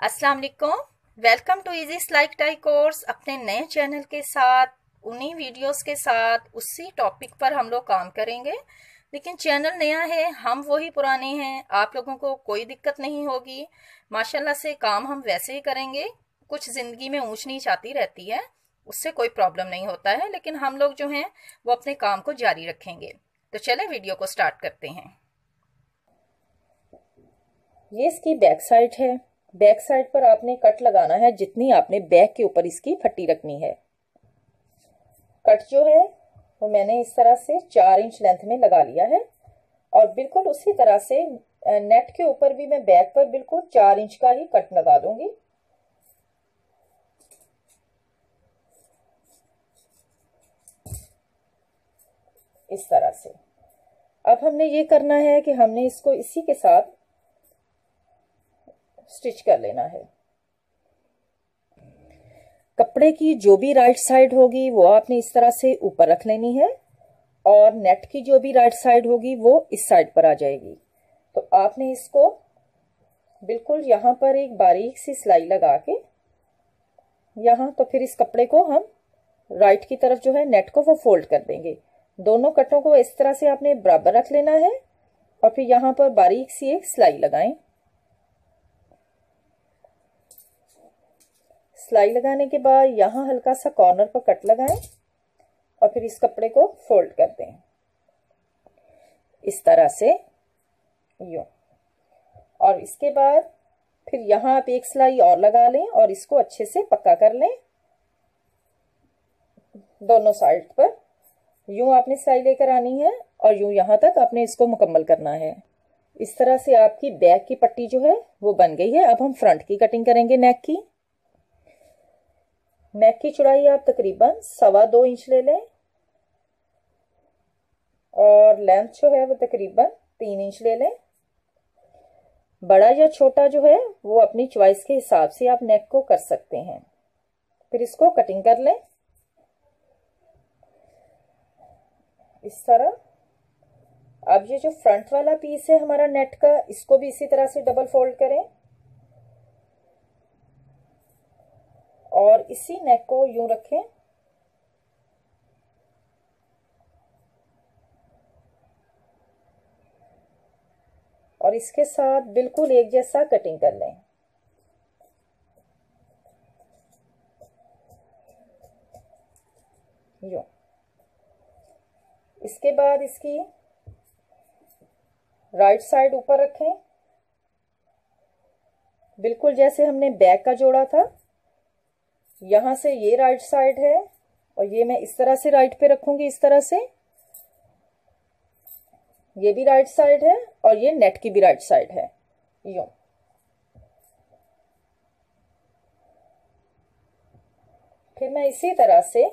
अस्सलाम वालेकुम। Welcome to easy सिलाई कटाई कोर्स। अपने नए चैनल के साथ उन्हीं वीडियोस के साथ उसी टॉपिक पर हम लोग काम करेंगे। लेकिन चैनल नया है, हम वही पुराने हैं, आप लोगों को कोई दिक्कत नहीं होगी। माशाल्लाह से काम हम वैसे ही करेंगे। कुछ जिंदगी में ऊंच नीच आती रहती है, उससे कोई प्रॉब्लम नहीं होता है, लेकिन हम लोग जो हैं वो अपने काम को जारी रखेंगे। तो चले वीडियो को स्टार्ट करते हैं। ये इसकी बैक साइड है। बैक साइड पर आपने कट लगाना है, जितनी आपने बैक के ऊपर इसकी फट्टी रखनी है। कट जो है वो मैंने इस तरह से 4 इंच लेंथ में लगा लिया है और बिल्कुल उसी तरह से नेट के ऊपर भी मैं बैक पर बिल्कुल 4 इंच का ही कट लगा दूंगी। इस तरह से अब हमने ये करना है कि हमने इसको इसी के साथ स्टिच कर लेना है। कपड़े की जो भी राइट साइड होगी वो आपने इस तरह से ऊपर रख लेनी है और नेट की जो भी राइट साइड होगी वो इस साइड पर आ जाएगी। तो आपने इसको बिल्कुल यहाँ पर एक बारीक सी सिलाई लगा के यहाँ, तो फिर इस कपड़े को हम राइट की तरफ जो है नेट को वो फोल्ड कर देंगे। दोनों कटों को इस तरह से आपने बराबर रख लेना है और फिर यहाँ पर बारीक सी एक सिलाई लगाएं। सिलाई लगाने के बाद यहाँ हल्का सा कॉर्नर पर कट लगाएं और फिर इस कपड़े को फोल्ड कर दें इस तरह से यूं। और इसके बाद फिर यहाँ आप एक सिलाई और लगा लें और इसको अच्छे से पक्का कर लें। दोनों साइड पर यूं आपने सिलाई लेकर आनी है और यूं यहाँ तक आपने इसको मुकम्मल करना है। इस तरह से आपकी बैक की पट्टी जो है वो बन गई है। अब हम फ्रंट की कटिंग करेंगे। नेक की चौड़ाई आप तकरीबन 2.25 इंच ले लें और लेंथ जो है वो तकरीबन 3 इंच ले लें। बड़ा या छोटा जो है वो अपनी चॉइस के हिसाब से आप नेक को कर सकते हैं। फिर इसको कटिंग कर लें इस तरह। अब ये जो फ्रंट वाला पीस है हमारा नेट का, इसको भी इसी तरह से डबल फोल्ड करें और इसी नेक को यूं रखें और इसके साथ बिल्कुल एक जैसा कटिंग कर लें। यूं। इसके बाद इसकी राइट साइड ऊपर रखें, बिल्कुल जैसे हमने बैक का जोड़ा था। यहां से ये राइट साइड है और ये मैं इस तरह से राइट पे रखूंगी। इस तरह से ये भी राइट साइड है और ये नेट की भी राइट साइड है। यूं। फिर मैं इसी तरह से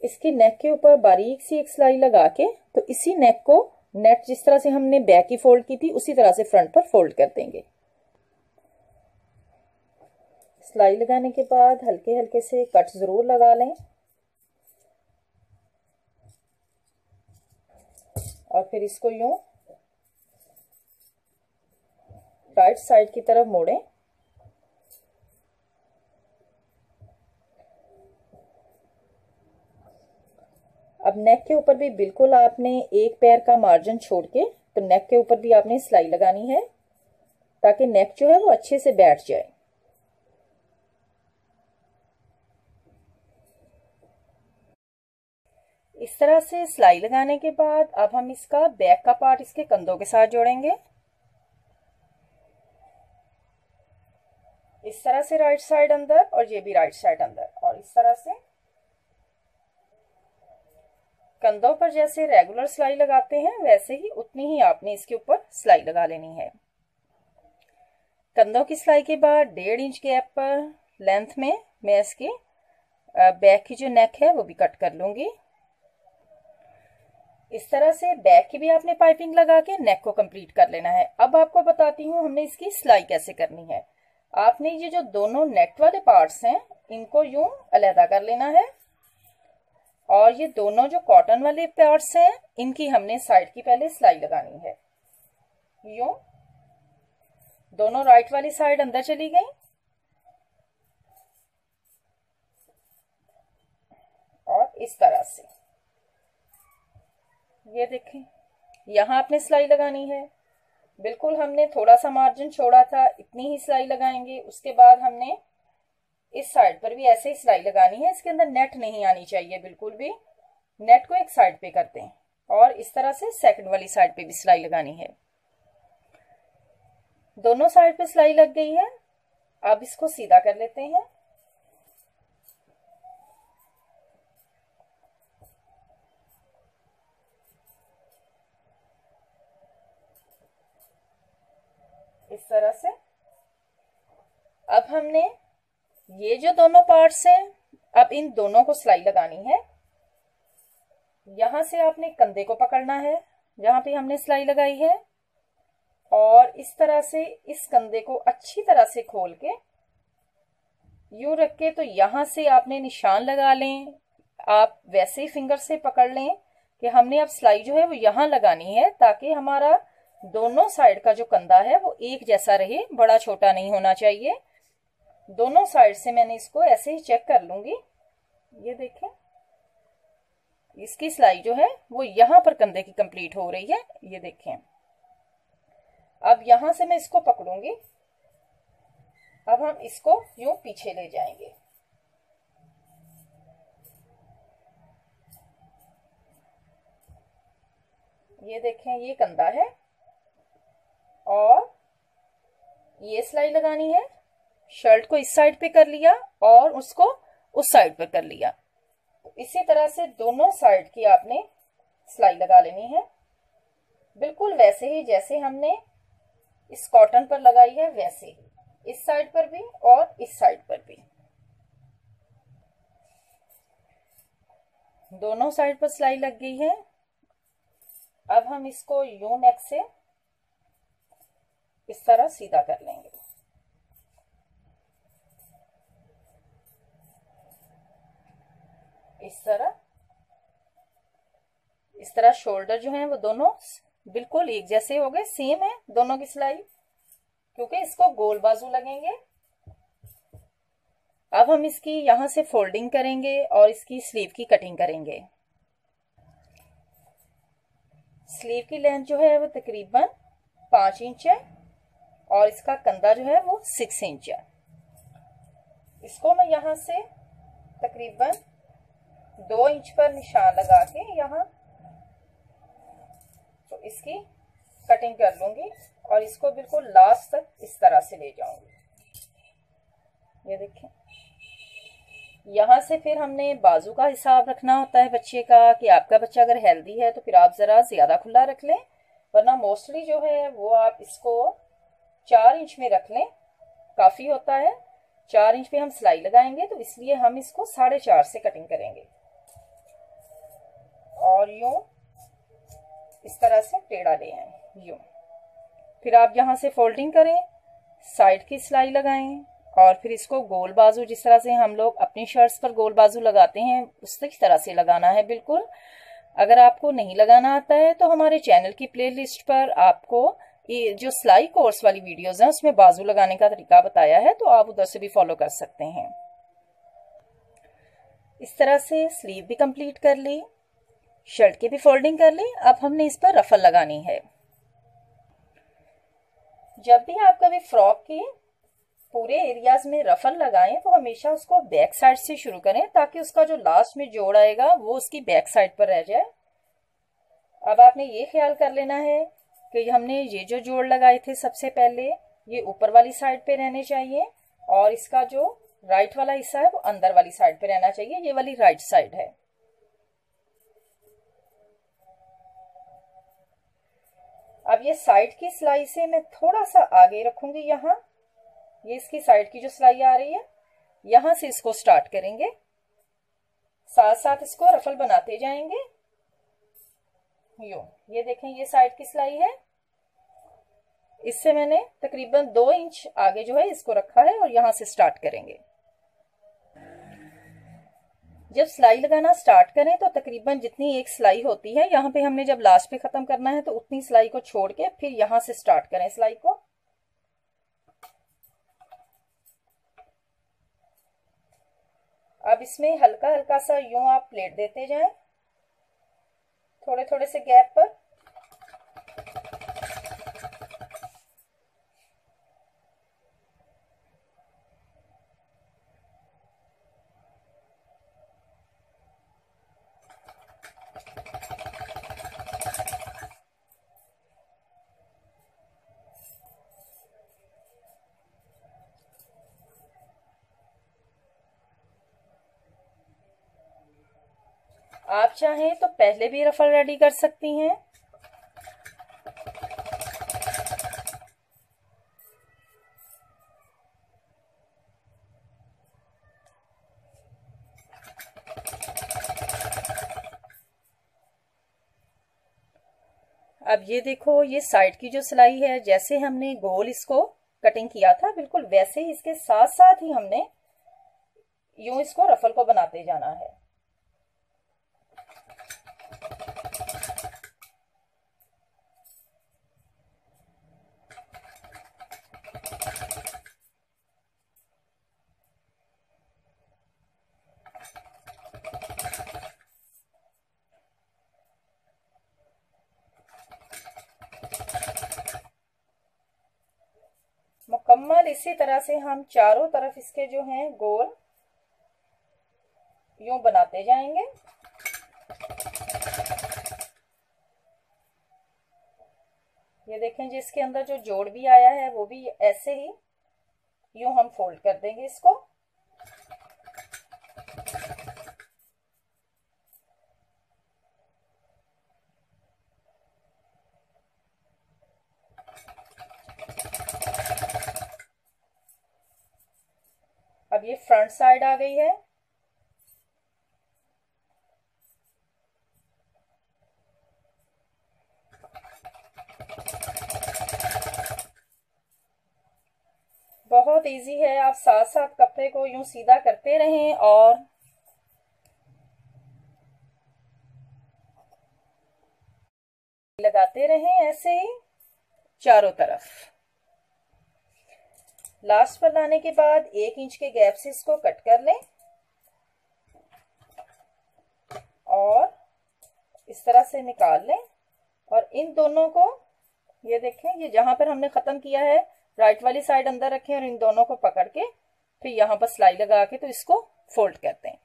इसकी नेक के ऊपर बारीक सी एक सिलाई लगा के, तो इसी नेक को नेट जिस तरह से हमने बैक की फोल्ड की थी उसी तरह से फ्रंट पर फोल्ड कर देंगे। सिलाई लगाने के बाद हल्के हल्के से कट जरूर लगा लें और फिर इसको यूं राइट साइड की तरफ मोड़ें। अब नेक के ऊपर भी बिल्कुल आपने एक पैर का मार्जिन छोड़ के, तो नेक के ऊपर भी आपने सिलाई लगानी है ताकि नेक जो है वो अच्छे से बैठ जाए। इस तरह से सिलाई लगाने के बाद अब हम इसका बैक का पार्ट इसके कंधों के साथ जोड़ेंगे। इस तरह से राइट साइड अंदर और ये भी राइट साइड अंदर, और इस तरह से कंधों पर जैसे रेगुलर सिलाई लगाते हैं वैसे ही उतनी ही आपने इसके ऊपर सिलाई लगा लेनी है। कंधों की सिलाई के बाद 1.5 इंच गैप पर लेंथ में मैं इसके बैक की जो नेक है वो भी कट कर लूंगी। इस तरह से बैक की भी आपने पाइपिंग लगा के नेक को कंप्लीट कर लेना है। अब आपको बताती हूँ हमने इसकी सिलाई कैसे करनी है। आपने ये जो दोनों नेट वाले पार्ट्स हैं इनको यूं अलहदा कर लेना है और ये दोनों जो कॉटन वाले पार्ट्स हैं इनकी हमने साइड की पहले सिलाई लगानी है। यूं दोनों राइट वाली साइड अंदर चली गई और इस तरह से ये देखें, यहां आपने सिलाई लगानी है। बिल्कुल हमने थोड़ा सा मार्जिन छोड़ा था, इतनी ही सिलाई लगाएंगे। उसके बाद हमने इस साइड पर भी ऐसे ही सिलाई लगानी है। इसके अंदर नेट नहीं आनी चाहिए बिल्कुल भी। नेट को एक साइड पे करते हैं और इस तरह से सेकंड वाली साइड पे भी सिलाई लगानी है। दोनों साइड पे सिलाई लग गई है। अब इसको सीधा कर लेते हैं। इस तरह से अब हमने ये जो दोनों पार्ट्स हैं, अब इन दोनों को सिलाई लगानी है। यहां से आपने कंधे को पकड़ना है जहां पे हमने सिलाई लगाई है और इस तरह से इस कंधे को अच्छी तरह से खोल के यूं रख के, तो यहां से आपने निशान लगा लें। आप वैसे ही फिंगर से पकड़ लें कि हमने अब सिलाई जो है वो यहां लगानी है, ताकि हमारा दोनों साइड का जो कंधा है वो एक जैसा रहे, बड़ा छोटा नहीं होना चाहिए। दोनों साइड से मैंने इसको ऐसे ही चेक कर लूंगी। ये देखें, इसकी सिलाई जो है वो यहां पर कंधे की कंप्लीट हो रही है। ये देखें, अब यहां से मैं इसको पकड़ूंगी। अब हम इसको यूं पीछे ले जाएंगे। ये देखें, ये कंधा है और ये सिलाई लगानी है। शर्ट को इस साइड पे कर लिया और उसको उस साइड पर कर लिया। तो इसी तरह से दोनों साइड की आपने सिलाई लगा लेनी है, बिल्कुल वैसे ही जैसे हमने इस कॉटन पर लगाई है, वैसे ही इस साइड पर भी और इस साइड पर भी। दोनों साइड पर सिलाई लग गई है। अब हम इसको यूं नेक से इस तरह सीधा कर लेंगे। इस तरह शोल्डर जो है वो दोनों बिल्कुल एक जैसे हो गए, सेम है दोनों की सिलाई, क्योंकि इसको गोल बाजू लगेंगे। अब हम इसकी यहां से फोल्डिंग करेंगे और इसकी स्लीव की कटिंग करेंगे। स्लीव की लेंथ जो है वो तकरीबन 5 इंच है और इसका कंधा जो है वो 6 इंच है। इसको मैं यहां से तकरीबन 2 इंच पर निशान लगा के यहां तो इसकी कटिंग कर लूंगी और इसको बिल्कुल लास्ट तक इस तरह से ले जाऊंगी। ये देखें, यहां से फिर हमने बाजू का हिसाब रखना होता है बच्चे का, कि आपका बच्चा अगर हेल्दी है तो फिर आप जरा ज्यादा खुला रख लें, वरना मोस्टली जो है वो आप इसको 4 इंच में रख लें, काफी होता है। 4 इंच पे हम सिलाई लगाएंगे तो इसलिए हम इसको 4.5 से कटिंग करेंगे और यूं इस तरह से टेढ़ा ले आए यूं। फिर आप यहां से फोल्डिंग करें, साइड की सिलाई लगाएं और फिर इसको गोल बाजू, जिस तरह से हम लोग अपनी शर्ट्स पर गोल बाजू लगाते हैं उसी तरह से लगाना है बिल्कुल। अगर आपको नहीं लगाना आता है तो हमारे चैनल की प्लेलिस्ट पर आपको ये जो सिलाई कोर्स वाली वीडियोस हैं उसमें बाजू लगाने का तरीका बताया है, तो आप उधर से भी फॉलो कर सकते हैं। इस तरह से स्लीव भी कंप्लीट कर ली, शर्ट की भी फोल्डिंग कर ली। अब हमने इस पर रफल लगानी है। जब भी आप कभी फ्रॉक की पूरे एरियाज में रफल लगाएं तो हमेशा उसको बैक साइड से शुरू करें, ताकि उसका जो लास्ट में जोड़ आएगा वो उसकी बैक साइड पर रह जाए। अब आपने ये ख्याल कर लेना है कि हमने ये जो जोड़ लगाए थे सबसे पहले, ये ऊपर वाली साइड पे रहने चाहिए और इसका जो राइट वाला हिस्सा है वो अंदर वाली साइड पे रहना चाहिए। ये वाली राइट साइड है। अब ये साइड की सिलाई से मैं थोड़ा सा आगे रखूंगी। यहाँ ये इसकी साइड की जो सिलाई आ रही है, यहां से इसको स्टार्ट करेंगे, साथ साथ इसको रफल बनाते जाएंगे यूं। ये देखें, ये साइड की सिलाई है, इससे मैंने तकरीबन 2 इंच आगे जो है इसको रखा है और यहां से स्टार्ट करेंगे। जब सिलाई लगाना स्टार्ट करें तो तकरीबन जितनी एक सिलाई होती है, यहाँ पे हमने जब लास्ट पे खत्म करना है तो उतनी सिलाई को छोड़ के फिर यहां से स्टार्ट करें सिलाई को। अब इसमें हल्का हल्का सा यूं आप प्लेट देते जाएं, थोड़े थोड़े से गैप पर। आप चाहें तो पहले भी रफल रेडी कर सकती हैं। अब ये देखो, ये साइड की जो सिलाई है, जैसे हमने गोल इसको कटिंग किया था बिल्कुल वैसे ही इसके साथ साथ ही हमने यूं इसको रफल को बनाते जाना है। मुकम्मल इसी तरह से हम चारों तरफ इसके जो हैं गोल यूं बनाते जाएंगे। ये देखें, जिसके अंदर जो जोड़ भी आया है वो भी ऐसे ही यूं हम फोल्ड कर देंगे इसको। अब ये फ्रंट साइड आ गई है। बहुत इजी है, आप साथ साथ कपड़े को यूं सीधा करते रहें और लगाते रहें ऐसे ही चारों तरफ। लास्ट पर लाने के बाद 1 इंच के गैप से इसको कट कर लें और इस तरह से निकाल लें। और इन दोनों को, ये देखें, ये जहां पर हमने खत्म किया है राइट वाली साइड अंदर रखें और इन दोनों को पकड़ के फिर यहां पर सिलाई लगा के तो इसको फोल्ड कर दें।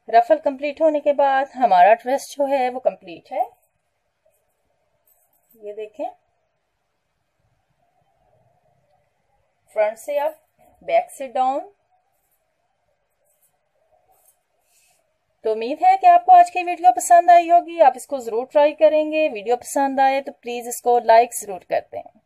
रफल कंप्लीट होने के बाद हमारा ड्रेस जो है वो कंप्लीट है। ये देखें, फ्रंट से अप, बैक से डाउन। तो उम्मीद है कि आपको आज की वीडियो पसंद आई होगी। आप इसको जरूर ट्राई करेंगे। वीडियो पसंद आए तो प्लीज इसको लाइक जरूर कर दें।